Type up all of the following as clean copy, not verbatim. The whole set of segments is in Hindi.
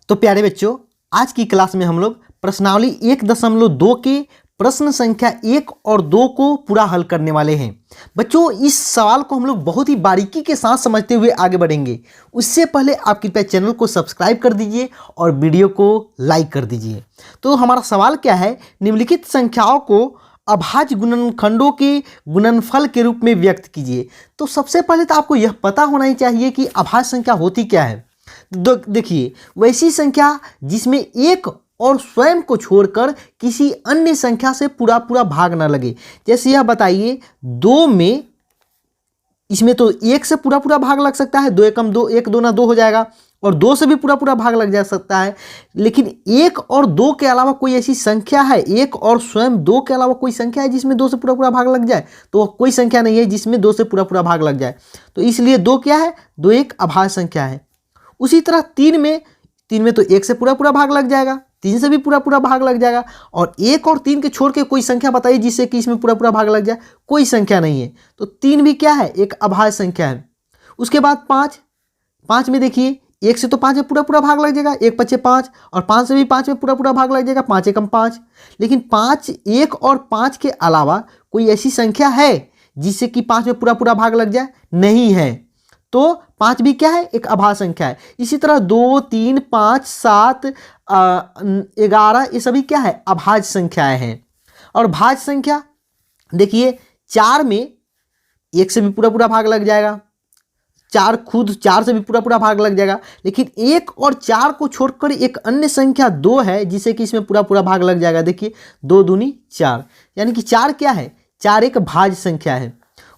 तो प्यारे बच्चों, आज की क्लास में हम लोग प्रश्नावली 1.2 के प्रश्न संख्या 1 और 2 को पूरा हल करने वाले हैं। बच्चों, इस सवाल को हम लोग बहुत ही बारीकी के साथ समझते हुए आगे बढ़ेंगे। उससे पहले आप कृपया चैनल को सब्सक्राइब कर दीजिए और वीडियो को लाइक कर दीजिए। तो हमारा सवाल क्या है, निम्नलिखित संख्याओं को अभाज्य गुणनखंडों के गुणनफल के रूप में व्यक्त कीजिए। तो सबसे पहले तो आपको यह पता होना ही चाहिए कि अभाज्य संख्या होती क्या है। देखिए, वैसी संख्या जिसमें एक और स्वयं को छोड़कर किसी अन्य संख्या से पूरा पूरा भाग ना लगे। जैसे यह बताइए, 2 में इसमें तो 1 से पूरा पूरा भाग लग सकता है, 2 एकम 2, 1 2 ना 2 हो जाएगा, और 2 से भी पूरा पूरा भाग लग जा सकता है। लेकिन 1 और 2 के अलावा कोई ऐसी संख्या है, 1 और स्वयं 2 के अलावा कोई संख्या है जिसमें 2 से पूरा पूरा भाग लग जाए? तो वह कोई संख्या नहीं है जिसमें 2 से पूरा पूरा भाग लग जाए। तो इसलिए 2 क्या है? 2 एक अभाज्य संख्या है। उसी तरह 3 में तो 1 से पूरा पूरा भाग लग जाएगा, 3 से भी पूरा पूरा भाग लग जाएगा, और 1 और 3 के छोड़ के कोई संख्या बताइए जिससे कि इसमें पूरा पूरा भाग लग जाए? कोई संख्या नहीं है। तो 3 भी क्या है? एक अभाज्य संख्या है। उसके बाद 5 में देखिए, 1 से तो 5 में पूरा पूरा भाग लग जाएगा, 1 5 5, और 5 से भी 5 में पूरा पूरा भाग लग जाएगा, 5 एकम 5। लेकिन 5, 1 और 5 के अलावा कोई ऐसी संख्या है जिससे कि 5 में पूरा पूरा भाग लग जाए? नहीं है। तो 5 भी क्या है? एक अभाज्य संख्या है। इसी तरह 2 3 5 7 11 ये सभी क्या है? अभाज्य संख्याएं हैं। और भाज्य संख्या देखिए, 4 में 1 से भी पूरा पूरा भाग लग जाएगा, 4 से भी पूरा पूरा भाग लग जाएगा। लेकिन 1 और 4 को छोड़कर एक अन्य संख्या 2 है जिसे कि इसमें पूरा पूरा भाग लग जाएगा। देखिए, 2 दूनी 4, यानी कि 4 क्या है? 4 एक भाज्य संख्या है।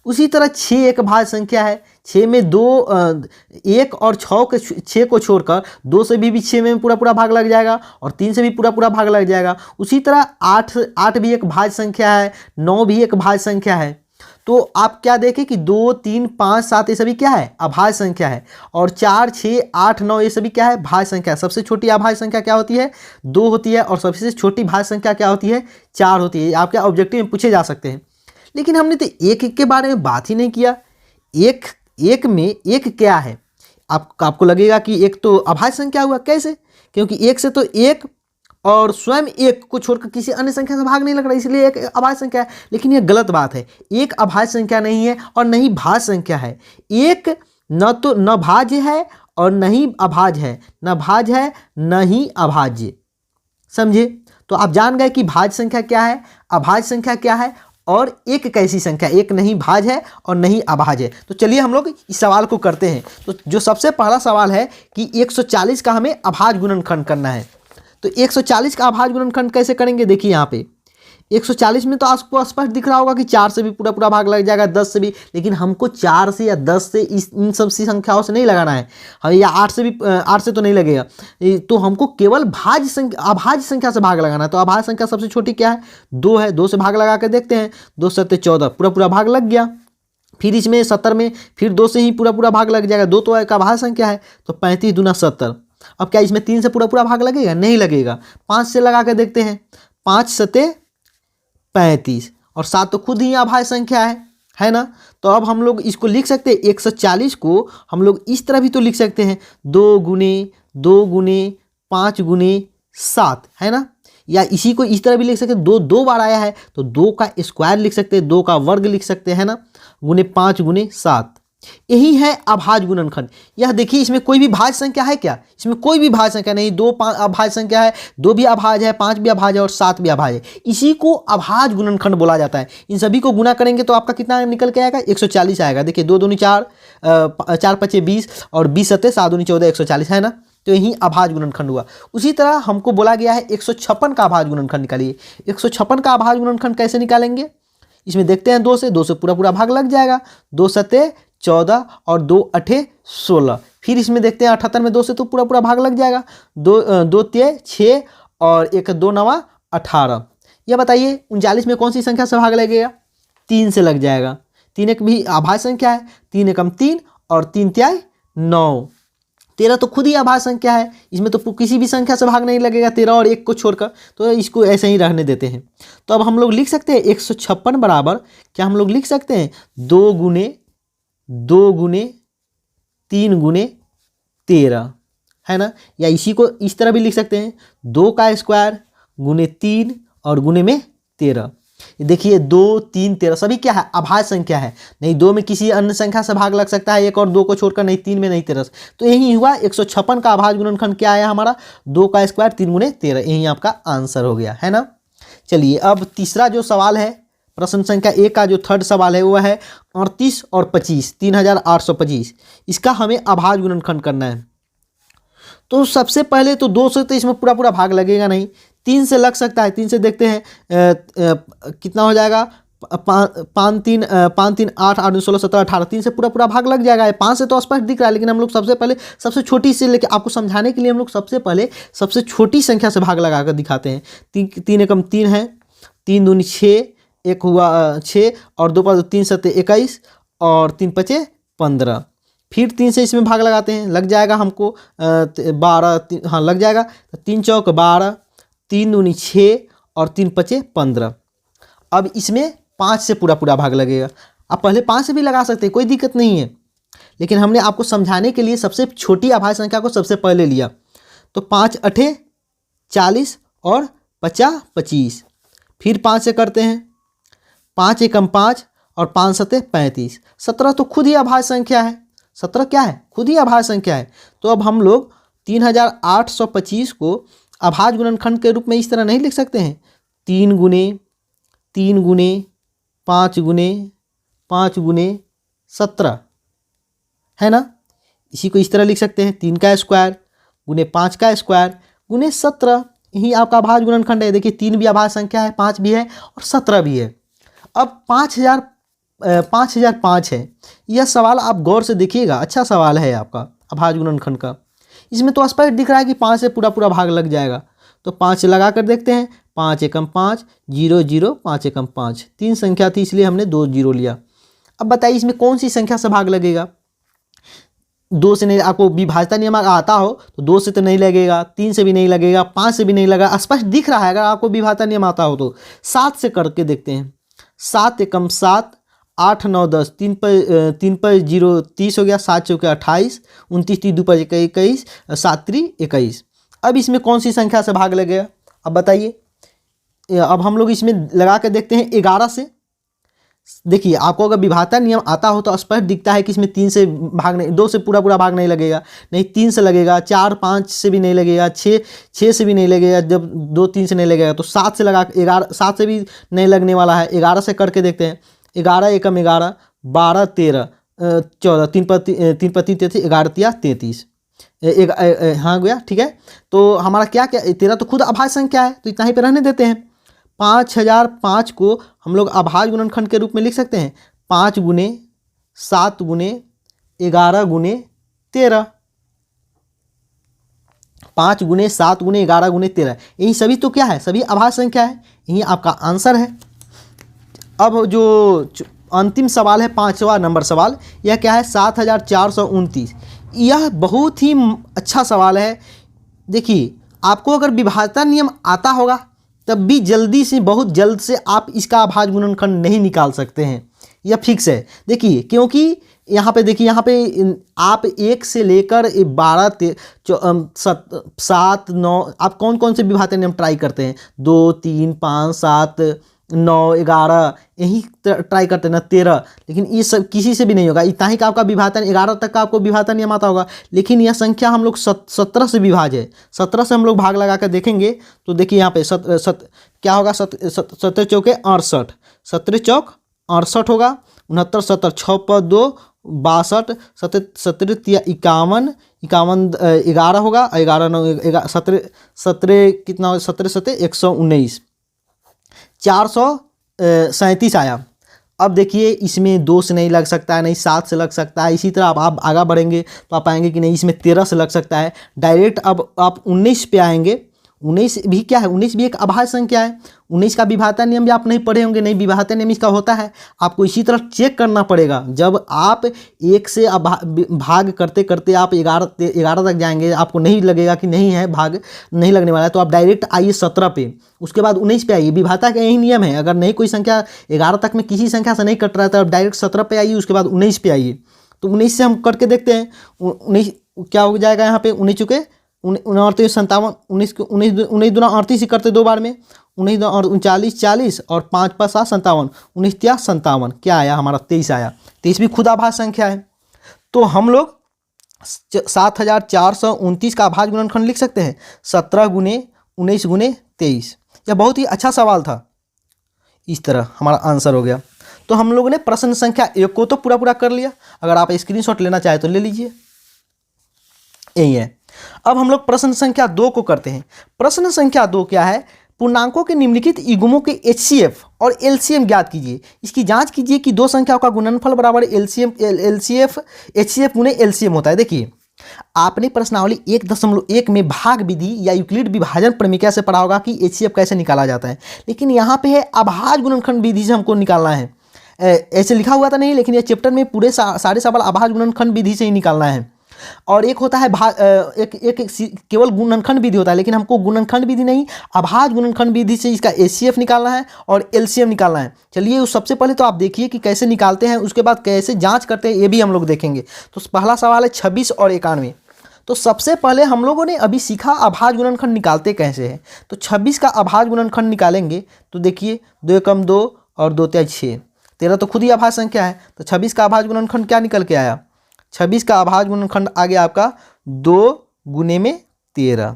उसी तरह 6 एक भाज्य संख्या है। 6 में 1 और 6 को छोड़कर 2 से भी 6 में पूरा पूरा भाग लग जाएगा, और 3 से भी पूरा पूरा भाग लग जाएगा। उसी तरह 8 भी एक भाज्य संख्या है, 9 भी एक भाज्य संख्या है। तो आप क्या देखें कि 2 3 5 7 ये सभी क्या है? अभाज्य संख्या है। और 4 6 8 9 ये सभी क्या है? भाज्य संख्या है। सबसे छोटी अभाज्य संख्या क्या होती है? 2 होती है। और सबसे छोटी भाज्य संख्या क्या होती है? 4 होती है। आपके ऑब्जेक्टिव में पूछे जा सकते हैं। लेकिन हमने तो एक के बारे में बात ही नहीं किया। एक में एक क्या है? आपको लगेगा कि एक तो अभाज्य संख्या हुआ। कैसे? क्योंकि 1 से तो 1 और स्वयं 1 को छोड़कर किसी अन्य संख्या से भाग नहीं लग रहा, इसलिए एक अभाज्य संख्या है। लेकिन यह गलत बात है। एक अभाज्य संख्या नहीं है और न ही भाज्य संख्या है। एक न भाज्य है और न ही अभाज्य है, न भाज्य है न ही अभाज्य। समझे? तो आप जान गए कि भाज्य संख्या क्या है, अभाज्य संख्या क्या है, और एक कैसी संख्या, एक नहीं भाज्य है और नहीं अभाज्य है। तो चलिए हम लोग इस सवाल को करते हैं। तो जो सबसे पहला सवाल है कि 140 का हमें अभाज्य गुणनखंड करना है। तो 140 का अभाज्य गुणनखंड कैसे करेंगे? देखिए, यहाँ पे 140 में तो आपको स्पष्ट दिख रहा होगा कि 4 से भी पूरा पूरा भाग लग जाएगा, 10 से भी। लेकिन हमको 4 से या 10 से इन सब सी संख्याओं से नहीं लगाना है, या 8 से तो नहीं लगेगा। तो हमको केवल अभाज्य संख्या से भाग लगाना है। तो अभाज्य संख्या सबसे छोटी क्या है? 2 है। 2 से भाग लगा कर देखते हैं। 2 7 14, पूरा पूरा भाग लग गया। फिर इसमें 70 में फिर 2 से ही पूरा पूरा भाग लग जाएगा। 2 तो एक अभाज्य संख्या है। तो 35 दूना 70। अब क्या इसमें 3 से पूरा पूरा भाग लगेगा? नहीं लगेगा। 5 से लगा कर देखते हैं। 5 7 35, और 7 तो खुद ही अभाज्य संख्या है ना? तो अब हम लोग इसको लिख सकते हैं, 140 को हम लोग इस तरह भी तो लिख सकते हैं, 2 गुने 2 गुने 5 गुने 7, है ना? या इसी को इस तरह भी लिख सकते हैं, 2 बार आया है तो 2 का स्क्वायर लिख सकते हैं, 2 का वर्ग लिख सकते हैं ना, गुने 5 गुने 7। यही है अभाज्य गुणनखंड। यह देखिए, इसमें कोई भी भाज्य संख्या है क्या? इसमें कोई भी भाज्य संख्या नहीं। 2 अभाज्य संख्या है, 2 भी अभाज्य है, 5 भी अभाज्य है, और 7 भी अभाज्य है। इसी को अभाज्य गुणनखंड बोला जाता है। इन सभी को गुना करेंगे तो आपका कितना निकल के आएगा? 140 आएगा। देखिए, 2 दूनी 4, 4 5 20, और 20 7 7 दूनी 14, 140 है ना? तो यही अभाज्य गुणनखंड हुआ। उसी तरह हमको बोला गया है 156 का अभाज्य गुणनखंड निकालिए। 156 का अभाज्य गुणनखंड कैसे निकालेंगे? इसमें देखते हैं, 2 से पूरा पूरा भाग लग जाएगा। 2 7 14 और 2 8 16। फिर इसमें देखते हैं 78 में 2 से तो पूरा पूरा भाग लग जाएगा। 2 3 6 और 1 2 9 18। यह बताइए 39 में कौन सी संख्या से भाग लगेगा? 3 से लग जाएगा। 3 एक भी अभाज्य संख्या है। 3 एकम 3 और 3 तिहाई 9। 13 तो खुद ही अभाज्य संख्या है, इसमें तो किसी भी संख्या से भाग नहीं लगेगा 13 और 1 को छोड़कर। तो इसको ऐसे ही रहने देते हैं। तो अब हम लोग लिख सकते हैं 156 बराबर, क्या हम लोग लिख सकते हैं 2 गुने 3 गुने 13, है ना। या इसी को इस तरह भी लिख सकते हैं, 2 का स्क्वायर गुने 3 और गुने में 13। देखिए 2 3 13 सभी क्या है, अभाज्य संख्या है। नहीं 2 में किसी अन्य संख्या से भाग लग सकता है, 1 और 2 को छोड़कर, नहीं 3 में, नहीं 13 से। तो यही हुआ 156 का अभाज्य गुणनखंड क्या आया हमारा, 2 का स्क्वायर 3 गुने 13। यही आपका आंसर हो गया, है ना। चलिए अब तीसरा जो सवाल है, प्रश्न संख्या 1 का जो थर्ड सवाल है वो है 38 और 25, 3825। इसका हमें अभाज्य गुणनखंड करना है। तो सबसे पहले तो 2 से तो इसमें पूरा पूरा भाग लगेगा नहीं, 3 से लग सकता है। 3 से देखते हैं कितना हो जाएगा, 5 3 8 8 16 17 18, 3 से पूरा पूरा भाग लग जाएगा। 5 से तो स्पष्ट दिख रहा है, लेकिन हम लोग सबसे पहले सबसे छोटी से लेके आपको समझाने के लिए हम लोग सबसे पहले सबसे छोटी संख्या से भाग लगाकर दिखाते हैं। 3 एकम 3 है, 3 दूनी 6, 1 हुआ 6 और 2 पर 3 7 21 और 3 5 15। फिर 3 से इसमें भाग लगाते हैं, लग जाएगा हमको 12, हाँ लग जाएगा। 3 चौक 12, 3 दूनी 6 और 3 5 15। अब इसमें 5 से पूरा पूरा भाग लगेगा। आप पहले 5 से भी लगा सकते हैं, कोई दिक्कत नहीं है, लेकिन हमने आपको समझाने के लिए सबसे छोटी अभाज्य संख्या को सबसे पहले लिया। तो 5 8 40 और 50 25। फिर 5 से करते हैं, 5 एकम 5 और 5 7 35। 17 तो खुद ही अभाज्य संख्या है, 17 क्या है, खुद ही अभाज्य संख्या है। तो अब हम लोग 3825 को अभाज्य गुणनखंड के रूप में इस तरह नहीं लिख सकते हैं, 3 गुने 3 गुने 5 गुने 5 गुने 17, है ना। इसी को इस तरह लिख सकते हैं, 3 का स्क्वायर गुने 5 का स्क्वायर गुने 17। यही आपका अभाज्य गुणनखंड है। देखिए 3 भी अभाज्य संख्या है, 5 भी है और 17 भी है। अब 5005 है। यह सवाल आप गौर से देखिएगा, अच्छा सवाल है आपका अभाज्य गुणनखंड का। इसमें तो स्पष्ट दिख रहा है कि 5 से पूरा पूरा भाग लग जाएगा। तो 5 से लगा कर देखते हैं, 5 एकम 5 0 0 5 एकम 5। 3 संख्या थी इसलिए हमने 2 0 लिया। अब बताइए इसमें कौन सी संख्या से भाग लगेगा। 2 से नहीं, आपको विभाज्यता नियम आता हो तो 2 से तो नहीं लगेगा, 3 से भी नहीं लगेगा, 5 से भी नहीं लगा, स्पष्ट दिख रहा है। अगर आपको विभाज्यता नियम आता हो तो 7 से करके देखते हैं, 7 एकम 7 8 9 10, 3 पर 0 30 हो गया, 7 चौके 28, 29 3 2 पर 21, 7 3 21। अब इसमें कौन सी संख्या से भाग लगेगा, अब बताइए। अब हम लोग इसमें लगा कर देखते हैं 11 से। देखिए आपको अगर विभाज्यता नियम आता हो तो स्पष्ट दिखता है कि इसमें 3 से भाग नहीं, 2 से पूरा पूरा भाग नहीं लगेगा, नहीं 3 से लगेगा, 4 5 से भी नहीं लगेगा, 6 से भी नहीं लगेगा, जब 2 3 से नहीं लगेगा तो 7 से लगा, 11 7 से भी नहीं लगने वाला है। 11 से करके देखते हैं, 11 एकम 11 12 13 14, 3 पर 3 33, 11 तिया 33, हाँ गया, ठीक है। तो हमारा क्या क्या 13 तो खुद अभाज्य संख्या है, तो इतना ही पे रहने देते हैं। 5005 को हम लोग अभाज्य गुणनखंड के रूप में लिख सकते हैं, 5 गुने 7 गुने 11 गुने 13, 5 गुने 7 गुने 11 गुने 13। यही सभी तो क्या है, सभी अभाज्य संख्या है। यही आपका आंसर है। अब जो अंतिम सवाल है, 5वां नंबर सवाल, यह क्या है, 7429। यह बहुत ही अच्छा सवाल है। देखिए आपको अगर विभाज्यता नियम आता होगा तब भी जल्दी से, बहुत जल्द से आप इसका अभाज्य गुणनखंड नहीं निकाल सकते हैं, यह फिक्स है। देखिए क्योंकि यहाँ पे देखिए, यहाँ पे आप 1 से लेकर 12 7 9, आप कौन कौन से विभाज्यता नियम ट्राई करते हैं, 2 3 5 7 9 11, यही ट्राई करते हैं ना, 13, लेकिन ये सब किसी से भी नहीं होगा। इतना ही का आपका विभाज्यता, 11 तक का आपको विभाज्यता नियम आता होगा, लेकिन यह संख्या हम लोग 17 से विभाज्य है। 17 से हम लोग भाग लगा कर देखेंगे तो देखिए यहाँ पे क्या होगा, 17 चौके 68, 17 चौक 68 होगा, 69 70 6 पर 2 62, 17 तिया 51, 11 होगा, 11 9 17 कितना हो, 17 7 119, 437 आया। अब देखिए इसमें 2 से नहीं लग सकता है, नहीं 7 से लग सकता है। इसी तरह आप आगे बढ़ेंगे तो आप पाएंगे कि नहीं इसमें 13 से लग सकता है। डायरेक्ट अब आप 19 पे आएंगे। 19 भी क्या है, 19 भी एक अभाज्य संख्या है। 19 का विभाज्यता नियम भी आप नहीं पढ़े होंगे, नहीं विभाज्यता नियम इसका होता है। आपको इसी तरह चेक करना पड़ेगा। जब आप 1 से भाग करते करते आप 11 तक जाएंगे, आपको नहीं लगेगा कि नहीं है, भाग नहीं लगने वाला है, तो आप डायरेक्ट आइए 17 पे, उसके बाद 19 पे आइए। विभाज्यता का यही नियम है, अगर नहीं कोई संख्या 11 तक में किसी संख्या से नहीं कट रहा है तो आप डायरेक्ट 17 पे आइए, उसके बाद 19 पे आइए। तो 19 से हम करके देखते हैं, क्या हो जाएगा यहाँ पे 19 चुके 29 57 19 दूना 38 ही करते 2 बार में 19 और 39 40 और 5 5 7 57 19 3 57 क्या आया हमारा 23 आया। 23 भी खुद आभाज्य संख्या है। तो हम लोग 7429 का आभाज्य गुणनखंड लिख सकते हैं 17 गुने 19 गुने 23। यह बहुत ही अच्छा सवाल था। इस तरह हमारा आंसर हो गया। तो हम लोगों ने प्रश्न संख्या 1 को तो पूरा कर लिया। अगर आप स्क्रीनशॉट लेना चाहे तो ले लीजिए, यही है। अब हम लोग प्रश्न संख्या 2 को करते हैं। प्रश्न संख्या 2 क्या है? पूर्णांकों के निम्नलिखित युग्मों के HCF और LCM ज्ञात कीजिए। इसकी जांच कीजिए कि दो संख्याओं का गुणनफल बराबर LCF HCF गुने LCM होता है। देखिए, आपने प्रश्नावली 1.1 में भाग विधि या यूक्लिड विभाजन प्रमेय से पढ़ा होगा कि HCF कैसे निकाला जाता है, लेकिन यहाँ पे है अभाज्य गुणनखंड विधि से हमको निकालना है। ऐसे लिखा हुआ था नहीं, लेकिन ये चैप्टर में पूरे सारे सवाल अभाज्य गुणनखंड विधि से ही निकालना है। और एक होता है एक केवल गुणनखंड विधि होता है, लेकिन हमको गुणनखंड विधि नहीं अभाज्य गुणनखंड विधि से इसका HCF निकालना है और LCM निकालना है। चलिए सबसे पहले तो आप देखिए कि कैसे निकालते हैं, उसके बाद कैसे जांच करते हैं ये भी हम लोग देखेंगे। तो पहला सवाल है 26 और 91। तो सबसे पहले हम लोगों ने अभी सीखा अभाज्य गुणनखंड निकालते कैसे हैं। तो 26 का अभाज्य गुणनखंड निकालेंगे तो देखिए 2 एकम 2 और 2 तिहाई 6, 13 तो खुद ही अभाज्य संख्या है। तो 26 का अभाज्य गुणनखंड क्या निकल के आया? 26 का अभाज्य गुणनखंड आ गया आपका 2 गुने में 13।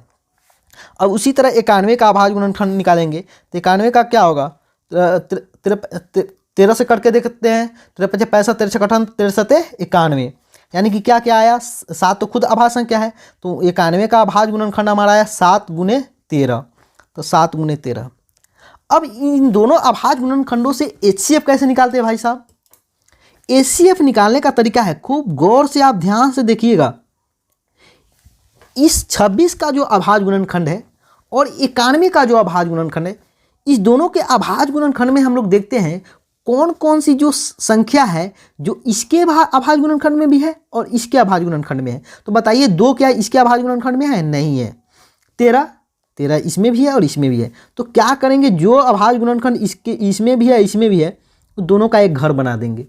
अब उसी तरह 91 का अभाज्य गुणनखंड निकालेंगे तो 91 का क्या होगा? 13 से करके देखते हैं। 13 65 13 58 13 91, यानी कि क्या क्या आया? 7 तो खुद अभाज्य संख्या है, तो 91 का अभाज्य गुणनखंड हमारा आया 7 गुने 13। तो 7 गुने 13। अब इन दोनों अभाज्य गुणनखंडों से HCF कैसे निकालते हैं भाई साहब? HCF निकालने का तरीका है, खूब गौर से आप ध्यान से देखिएगा। इस 26 का जो अभाज्य गुणनखंड है और 91 का जो अभाज्य गुणनखंड है, इस दोनों के अभाज्य गुणनखंड में हम लोग देखते हैं कौन कौन सी जो संख्या है जो इसके अभाज्य गुणनखंड में भी है और इसके अभाज्य गुणनखंड में है। तो बताइए 2 क्या इसके अभाज्य गुणनखंड में है? नहीं है। 13 इसमें भी है और इसमें भी है। तो क्या करेंगे, जो अभाज्य गुणनखंड इसमें भी है इसमें भी है, तो दोनों का एक घर बना देंगे।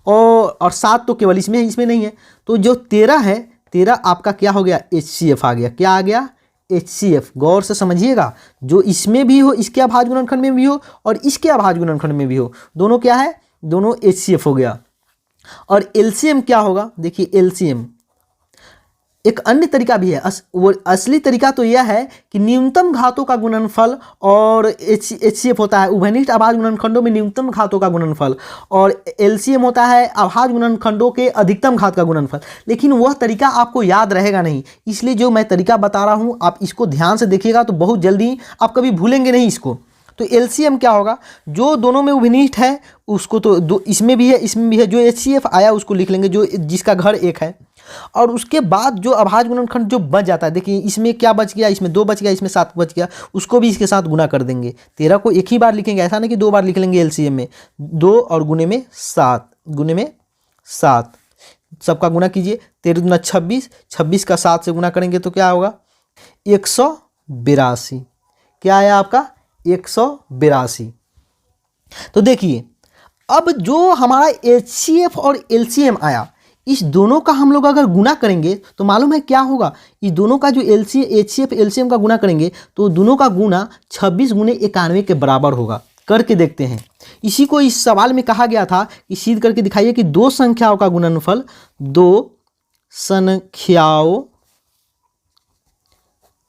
और 7 तो केवल इसमें है, इसमें नहीं है। तो जो 13 है, 13 आपका क्या हो गया? HCF आ गया। क्या आ गया? HCF। गौर से समझिएगा, जो इसमें भी हो, इसके अभाज्य गुणनखंड में भी हो और इसके अभाज्य गुणनखंड में भी हो, दोनों क्या है? दोनों HCF हो गया। और LCM क्या होगा? देखिए LCM एक अन्य तरीका भी है। वो असली तरीका तो यह है कि न्यूनतम घातों का गुणनफल और HCF होता है उभयनिष्ठ अभाज्य गुणनखंडों में न्यूनतम घातों का गुणनफल, और LCM होता है अभाज्य गुणनखंडों के अधिकतम घात का गुणनफल। लेकिन वह तरीका आपको याद रहेगा नहीं, इसलिए जो मैं तरीका बता रहा हूँ आप इसको ध्यान से देखिएगा तो बहुत जल्दी आप कभी भूलेंगे नहीं इसको। तो LCM क्या होगा? जो दोनों में उभयनिष्ठ है उसको तो इसमें भी है इसमें भी है, जो HCF आया उसको लिख लेंगे, जो जिसका घर 1 है। और उसके बाद जो अभाज्य गुणनखंड जो बच जाता है, देखिए इसमें क्या बच गया? इसमें 2 बच गया, इसमें 7 बच गया, उसको भी इसके साथ गुना कर देंगे। 13 को एक ही बार लिखेंगे, ऐसा नहीं कि 2 बार लिख लेंगे LCM में। 2 और गुने में 7 गुने में 7 सबका गुना कीजिए। 13 दूना 26, 26 का 7 से गुना करेंगे तो क्या होगा? 182। क्या आया आपका? 182। तो देखिए अब जो हमारा HCF और LCM आया, इस दोनों का हम लोग अगर गुना करेंगे तो मालूम है क्या होगा? इस दोनों का जो HCF LCM का गुना करेंगे तो दोनों का गुना 26 गुने 91 के बराबर होगा। करके देखते हैं। इसी को इस सवाल में कहा गया था कि सिद्ध करके दिखाइए कि दो संख्याओं का गुणनफल, दो संख्याओं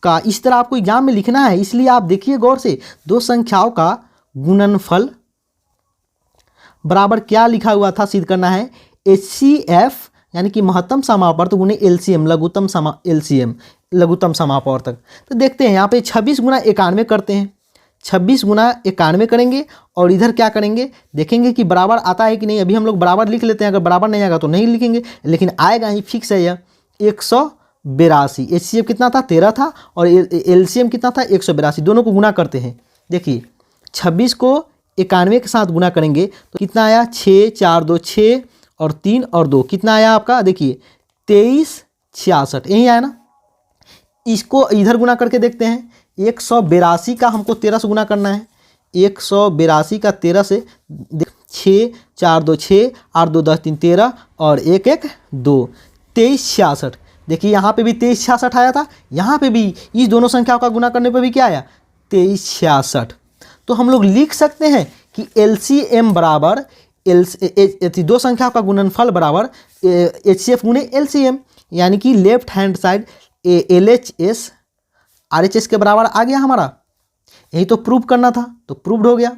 का, इस तरह आपको एग्जाम में लिखना है, इसलिए आप देखिए गौर से। दो संख्याओं का गुणनफल बराबर क्या लिखा हुआ था, सिद्ध करना है HCF यानी कि महत्तम समापवर्तक गुणे LCM लघुत्तम समापवर्तक। तो देखते हैं यहाँ पे 26 गुना 91 करते हैं, 26 गुना 91 करेंगे और इधर क्या करेंगे देखेंगे कि बराबर आता है कि नहीं। अभी हम लोग बराबर लिख लेते हैं, अगर बराबर नहीं आएगा तो नहीं लिखेंगे, लेकिन आएगा ही, फिक्स है यह 182। HCF कितना था? 13 था और LCM कितना था? 182। दोनों को गुना करते हैं। देखिए 26 को 91 के साथ गुना करेंगे तो कितना आया? 6 4 2 6 और 3 और 2 कितना आया आपका? देखिए 23 66, यही आया ना। इसको इधर गुना करके देखते हैं। 182 का हमको 13 से गुना करना है। 182 का 13 से 6 4 2 6 8 2 10 3 13 और 1 1 2 23 66। देखिए यहाँ पे भी 2366 आया था, यहाँ पे भी इस दोनों संख्याओं का गुना करने पे भी क्या आया 2366। तो हम लोग लिख सकते हैं कि LCM बराबर दो संख्याओं का गुणनफल बराबर HCF गुणे LCM, यानी कि left hand side LHS RHS के बराबर आ गया हमारा। यही तो प्रूव करना था, तो प्रूव्ड हो गया।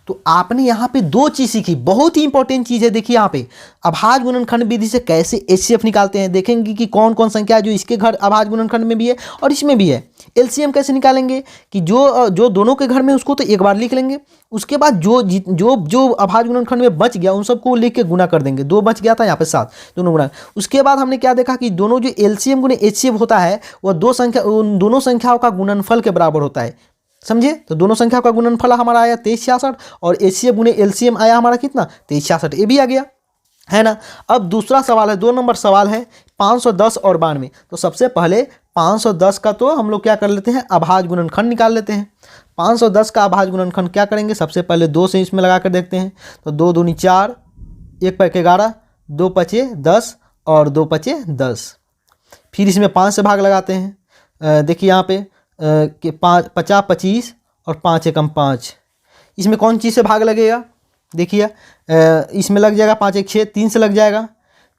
तो आपने यहाँ पे दो चीज़ सीखी, बहुत ही इंपॉर्टेंट चीज़ है। देखिए यहाँ पे अभाज्य गुणनखंड विधि से कैसे HCF निकालते हैं, देखेंगे कि कौन कौन संख्या है जो इसके घर अभाज्य गुणनखंड में भी है और इसमें भी है। LCM कैसे निकालेंगे कि जो दोनों के घर में उसको तो एक बार लिख लेंगे, उसके बाद जो अभाज्य गुणनखंड में बच गया उन सबको लिख के गुना कर देंगे। 2 बच गया था, यहाँ पे 7, दोनों गुना। उसके बाद हमने क्या देखा कि दोनों जो LCM गुणे HCF होता है वह उन दोनों संख्याओं का गुणनफल के बराबर होता है, समझे। तो दोनों संख्या का गुणनफल हमारा आया 2366 और HCF गुणे LCM आया हमारा कितना 2366, ये भी आ गया है ना। अब दूसरा सवाल है, 2 नंबर सवाल है 510 और 92। तो सबसे पहले 510 का तो हम लोग क्या कर लेते हैं, अभाज्य गुणनखंड निकाल लेते हैं। 510 का अभाज्य गुणनखंड क्या करेंगे, सबसे पहले 2 से इसमें लगा कर देखते हैं। तो 2 दूनी 4, 1 पचे 11, 2 पचे 10 और 2 पचे 10। फिर इसमें 5 से भाग लगाते हैं। देखिए यहाँ पे कि 5 50 25 और 5 एकम 5। इसमें कौन चीज़ से भाग लगेगा, देखिए इसमें लग जाएगा 5 1 6, 3 से लग जाएगा,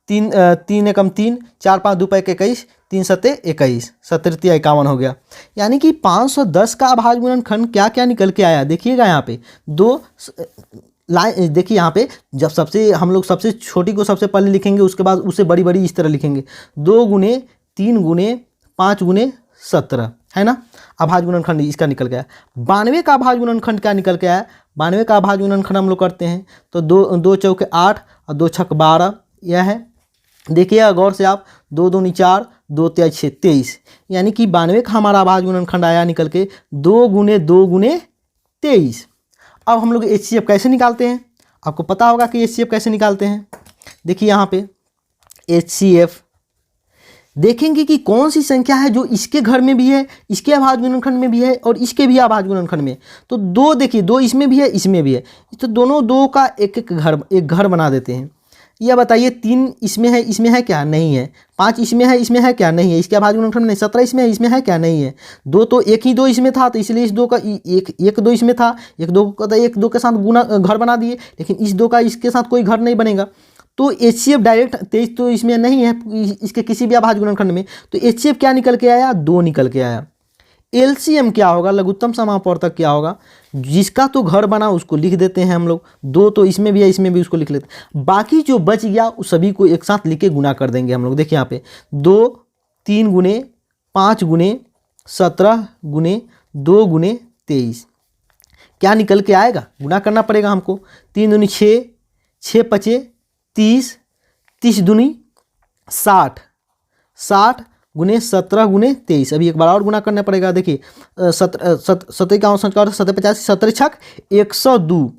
3 एकम 3, 4 5 2 पैक 21, 3 सत्ते 21, 7 51 हो गया। यानी कि 510 का अभाज्य गुणनखंड क्या क्या निकल के आया, देखिएगा यहाँ पे 2 लाइन। देखिए यहाँ पे जब हम लोग सबसे छोटी को सबसे पहले लिखेंगे, उसके बाद उससे बड़ी बड़ी इस तरह लिखेंगे। 2 गुने 3 गुने 5 गुने 17 है ना, अभाज्य गुणनखंड इसका निकल गया। 92 का अभाज्य गुणनखंड क्या निकल के आया, 92 का अभाज्य गुणनखंड हम लोग करते हैं तो 2 चौके 8 और 2 छक 12, यह है। देखिए गौर से आप, 2 दूनी 4, 2 तेज 6 23, यानी कि 92 का हमारा अभाज्य गुणनखंड आया निकल के 2 गुने 2 गुने 23। अब हम लोग HCF कैसे निकालते हैं, आपको पता होगा कि HCF कैसे निकालते हैं। देखिए यहाँ पे HCF देखेंगे कि कौन सी संख्या है जो इसके घर में भी है, इसके अभाज्य गुणनखंड में भी है और इसके भी अभाज्य गुणनखंड में। तो 2 देखिए, 2 इसमें भी है इसमें भी है, तो दोनों 2 का एक घर बना देते हैं। यह बताइए 3 इसमें है क्या, नहीं है। 5 इसमें है क्या, नहीं है। इसके अभाज्य गुणनखंड में नहीं। 17 इसमें है क्या, नहीं है। 2 तो एक ही 2 इसमें था, तो इसलिए इस 2 का एक 2 इसमें था, एक 2 के साथ गुना घर बना दिए, लेकिन इस 2 का इसके साथ कोई घर नहीं बनेगा। तो HCF डायरेक्ट 23 तो इसमें नहीं है, इसके किसी भी अभाज्य गुणनखंड में। तो HCF क्या निकल के आया, 2 निकल के आया। LCM क्या होगा, लघुत्तम समापवर्तक क्या होगा, जिसका तो घर बना उसको लिख देते हैं हम लोग। 2 तो इसमें भी है इसमें भी, उसको लिख लेते हैं। बाकी जो बच गया उस सभी को एक साथ लिख के गुना कर देंगे हम लोग। देखिए यहाँ पे 2 3 गुने 5 गुने 17 गुने 2 गुने 23 क्या निकल के आएगा, गुना करना पड़ेगा हमको। 3 दूनी 6, 6 पचे 30, 30 दूनी 60, 60 गुने 17 गुने 23। अभी एक बार और गुना करना पड़ेगा। देखिए 17 का 50, 17 छक 102,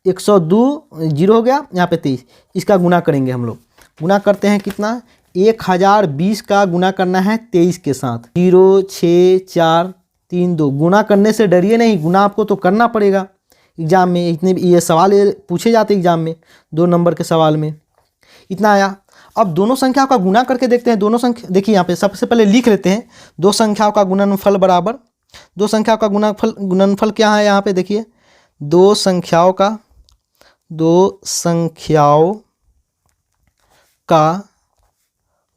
102 जीरो हो गया, यहाँ पे 23। इसका गुना करेंगे हम लोग। गुना करते हैं कितना, 1020 का गुना करना है 23 के साथ। 0 6 4 3 2। गुना करने से डरिए नहीं, गुना आपको तो करना पड़ेगा। एग्जाम में ये सवाल पूछे जाते एग्जाम में, 2 नंबर के सवाल में इतना आया। अब दोनों संख्याओं का गुना करके देखते हैं। दोनों संख्या देखिए यहाँ पे सबसे पहले लिख लेते हैं, 2 संख्याओं का गुणनफल बराबर 2 संख्याओं का गुणनफल क्या है, यहाँ पे देखिए 2 संख्याओं का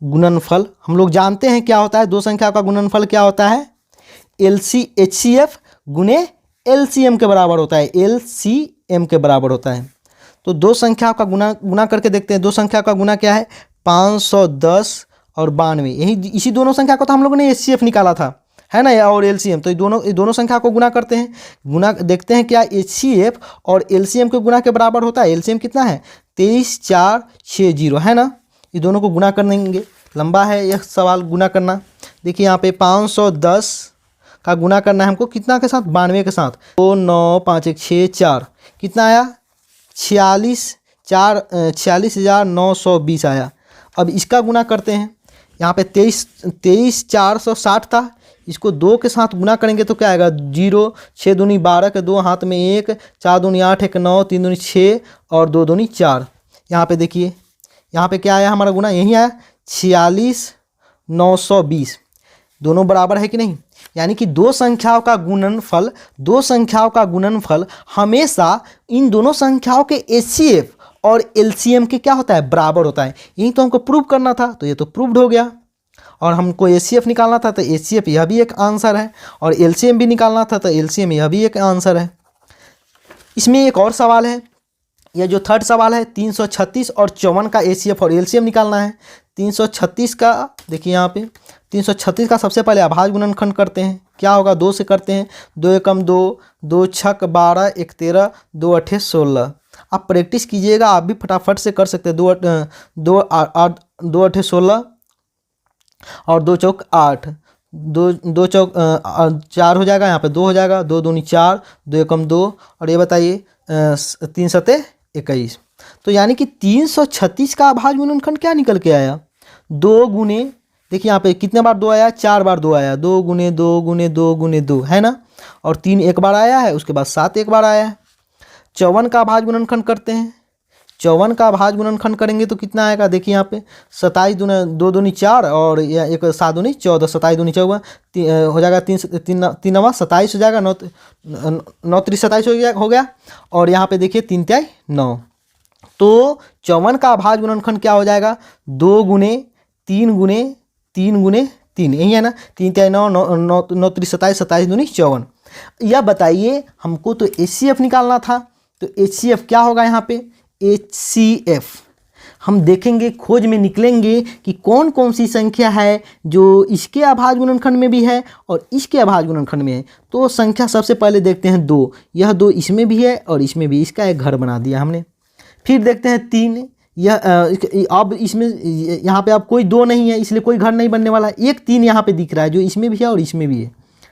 गुणनफल हम लोग जानते हैं क्या होता है। 2 संख्याओं का गुणनफल क्या होता है, HCF गुणे LCM के बराबर होता है, LCM के बराबर होता है। तो 2 संख्याओं का गुना करके देखते हैं। 2 संख्या का गुना क्या है, 510 और 92। इसी दोनों संख्या को तो हम लोगों ने HCF निकाला था, है ना, और LCM। तो ये दोनों संख्या को गुना करते हैं। गुना देखते हैं क्या HCF और LCM के गुना के बराबर होता है। LCM कितना है, 23460 है ना। ये दोनों को गुना कर देंगे, लंबा है यह सवाल गुना करना। देखिए यहाँ पे 510 का गुना करना है हमको कितना के साथ, 92 के साथ। 2 9 5 1 6 4 कितना आया, 46,920 आया। अब इसका गुना करते हैं। यहाँ पे 23,460 था, इसको 2 के साथ गुना करेंगे तो क्या आएगा, 0 6 दूनी 12 के 2 हाथ में 1, 4 दूनी 8 1 9, 3 दूनी 6 और 2 दूनी 4। यहाँ पे देखिए यहाँ पे क्या आया हमारा गुना, यही आया 46 920 दोनों बराबर है कि नहीं। यानी कि दो संख्याओं का गुणनफल हमेशा इन दोनों संख्याओं के एचसीएफ और एलसीएम के क्या होता है, बराबर होता है। यही तो हमको प्रूव करना था, तो ये तो प्रूव्ड हो गया। और हमको एचसीएफ निकालना था तो एचसीएफ यह भी एक आंसर है, और एलसीएम भी निकालना था तो एलसीएम यह भी एक आंसर है। इसमें एक और सवाल है, यह जो थर्ड सवाल है 336 और 54 का एचसीएफ और एलसीएम निकालना है। 336 का देखिए यहाँ पे 336 का सबसे पहले अभाज्य गुणनखंड करते हैं। क्या होगा, 2 से करते हैं। 2 एकम 2, 2 छक 12, 1 13, 2 अठे 16। आप प्रैक्टिस कीजिएगा, आप भी फटाफट से कर सकते हैं। 2 अठे 16 और 2 चौक 8, 2 चौक 4 हो जाएगा, यहाँ पे 2 हो जाएगा। 2 दूनी 4, 2 एकम 2, और ये बताइए 3 सते 21। तो यानी कि 336 का अभाज्य गुणनखंड क्या निकल के आया, 2 गुने, देखिए यहाँ पे कितने बार 2 आया, 4 बार 2 आया, 2 गुने 2 गुने 2 गुने 2 है ना। और 3 एक बार आया है, उसके बाद 7 एक बार आया है। 54 का अभाज्य गुणनखंड करते हैं। 54 का अभाज्य गुणनखंड करेंगे तो कितना आएगा, देखिए यहाँ पे 27 दूना 2 दूनी 4 और या 1 7 दूनी 14, 27 दूनी 14 हो जाएगा, 3 नवा 27 हो जाएगा, 9 3 27 हो गया। और यहाँ पे देखिए 3 तिहाई 9। तो 54 का अभाज्य गुणनखंड क्या हो जाएगा, 2 गुने 3 गुने 3 गुने 3, यही है ना। 3 तिहाई 9, 9 3 27, 27 दूनी 54। यह बताइए हमको तो एचसीएफ निकालना था, तो एचसीएफ क्या होगा यहाँ पे, एचसीएफ हम देखेंगे, खोज में निकलेंगे कि कौन कौन सी संख्या है जो इसके अभाज्य गुणनखंड में भी है और इसके अभाज्य गुणनखंड में है। तो संख्या सबसे पहले देखते हैं 2, यह 2 इसमें भी है और इसमें भी, इसका एक घर बना दिया हमने। फिर देखते हैं 3, यह अब इसमें यहाँ पे अब कोई 2 नहीं है, इसलिए कोई घर नहीं बनने वाला। एक 3 यहाँ पे दिख रहा है जो इसमें भी है और इसमें भी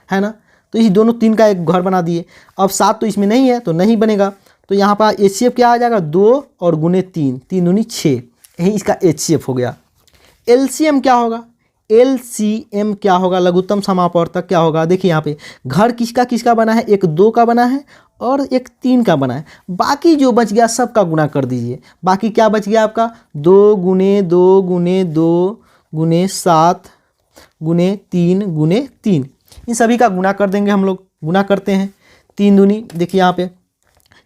है ना। तो इस दोनों 3 का एक घर बना दिए। अब 7 तो इसमें नहीं है तो नहीं बनेगा, तो यहाँ पर एचसीएफ क्या आ जाएगा, 2 और गुने 3, 3 दूनी 6, यही इसका एचसीएफ हो गया। एलसीएम क्या होगा, एलसीएम क्या होगा, लघुत्तम समापवर्तक क्या होगा। देखिए यहाँ पे घर किसका किसका बना है, एक 2 का बना है और एक 3 का बना है। बाकी जो बच गया सबका गुना कर दीजिए। बाकी क्या बच गया आपका, 2 गुने 2 गुने 2 गुने 7 गुने 3 गुने 3, इन सभी का गुना कर देंगे हम लोग। गुना करते हैं, 3 दूनी, देखिए यहाँ पे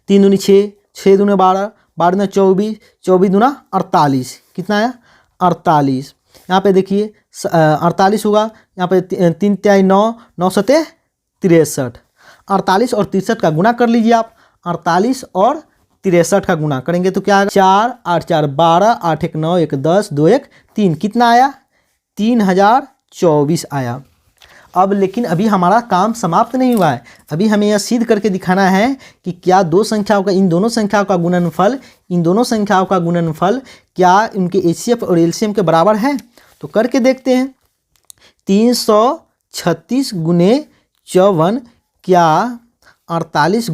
3 दूनी 6, 6 दूने 12, 12 दूना 24, 24 दूना 48, कितना आया 48। यहाँ पे देखिए 48 होगा, यहाँ पे 3 तिहाई 9, 9 सते 63। 48 और 63 का गुना कर लीजिए आप। 48 और 63 का गुना करेंगे तो क्या आएगा, 4 8 4 12, 8 1 9, 1 10, 2 1 3, कितना आया 3024 आया। अब लेकिन अभी हमारा काम समाप्त नहीं हुआ है, अभी हमें यह सिद्ध करके दिखाना है कि क्या दो संख्याओं का, इन दोनों संख्याओं का गुणनफल क्या उनके एचसीएफ और एलसीएम के बराबर है। तो करके देखते हैं। 336 गुने 54 क्या 48,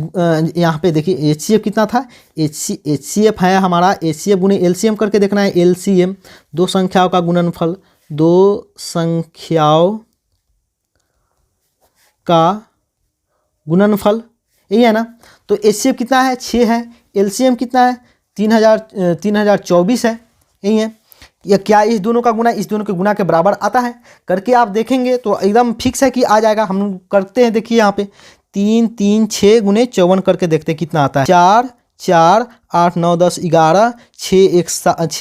यहाँ पे देखिए एचसीएफ कितना था, एचसीएफ है हमारा, एचसीएफ गुने एलसीएम करके देखना है। एलसीएम दो संख्याओं का गुणनफल, दो संख्याओं का गुणनफल, यही है ना। तो एचसीएफ कितना है 6 है, एलसीएम कितना है 3024 है, यही है। या क्या इस दोनों का गुना इस दोनों के गुना के बराबर आता है, करके आप देखेंगे तो एकदम फिक्स है कि आ जाएगा। हम करते हैं, देखिए यहाँ पे 3 3 6 गुने 54 करके देखते हैं कितना आता है। 4 4 8 9 10 11, 6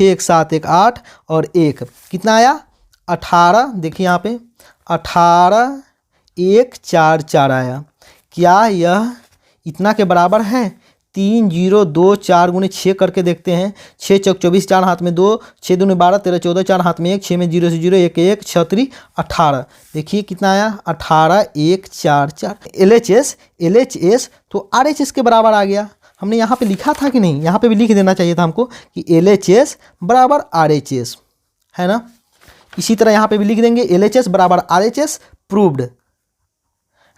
1 7 1 8 और 1 कितना आया 18। देखिए यहाँ पे 18 1 4 4 आया। क्या यह इतना के बराबर है। 3 0 2 4 गुने 6 करके देखते हैं। 6 चौक 24, 4 हाथ में 2, 6 दूने 12 13 14, 4 हाथ में 1, 6 में 0 से 0 1 1 6 3 18। देखिए कितना आया 18 1 4 4। LHS तो RHS के बराबर आ गया। हमने यहाँ पे लिखा था कि नहीं, यहाँ पे भी लिख देना चाहिए था हमको कि LHS बराबर RHS, है ना। इसी तरह यहाँ पे भी लिख देंगे LHS बराबर RHS प्रूव्ड,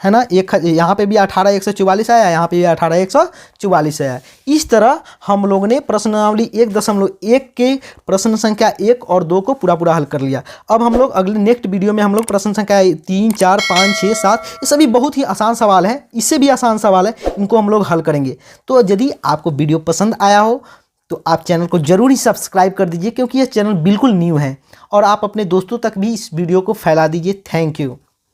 है ना। यहाँ पे भी 18 144 आया, यहाँ पे भी 18 144 आया। इस तरह हम लोग ने प्रश्नावली 1.1 के प्रश्न संख्या 1 और 2 को पूरा हल कर लिया। अब हम लोग अगले नेक्स्ट वीडियो में हम लोग प्रश्न संख्या 3 4 5 6 7 ये सभी बहुत ही आसान सवाल है, इससे भी आसान सवाल है, इनको हम लोग हल करेंगे। तो यदि आपको वीडियो पसंद आया हो तो आप चैनल को ज़रूर ही सब्सक्राइब कर दीजिए, क्योंकि यह चैनल बिल्कुल न्यू है। और आप अपने दोस्तों तक भी इस वीडियो को फैला दीजिए। Thank you.